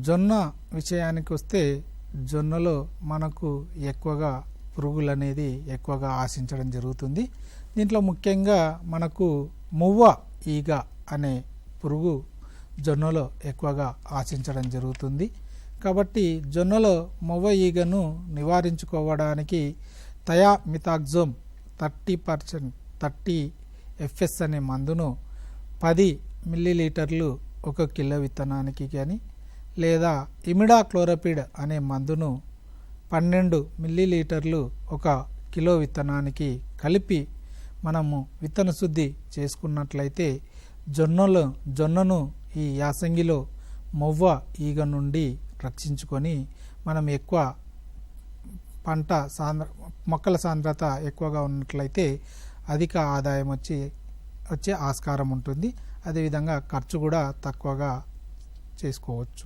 జొన్న విషయానికి వస్తే జొన్నలో మనకు ఎక్కువగా పురుగులు అనేది ఎక్కువగా ఆశించడం జరుగుతుంది. దీంట్లో ముఖ్యంగా మనకు మువ్వ ఈగ అనే పురుగు జొన్నలో ఎక్కువగా ఆశించడం జరుగుతుంది. కాబట్టి జొన్నలో మువ్వ ఈగను నివారించుకోవడానికి థయామిథాక్సోమ్ 30 FS అనే మందును 10 మిల్లీలీటర్లు 1 కిలో విత్తనానికి కానీ, లేదా ఇమిడాక్లోరపిడ్ అనే మందును 12 మిల్లీలీటర్లు 1 కిలో విత్తనానికి కలిపి మనము విత్తన శుద్ధి చేసుకున్నట్లయితే జొన్నను ఈ యాసంగిలో మొవ్వ ఈగ నుండి రక్షించుకొని మనం ఎక్కువ మొక్కల సాంద్రత ఎక్కువగా ఉన్నట్లయితే అధిక ఆదాయం వచ్చే ఆస్కారం ఉంటుంది. అదేవిధంగా ఖర్చు కూడా తక్కువగా చేసుకోవచ్చు.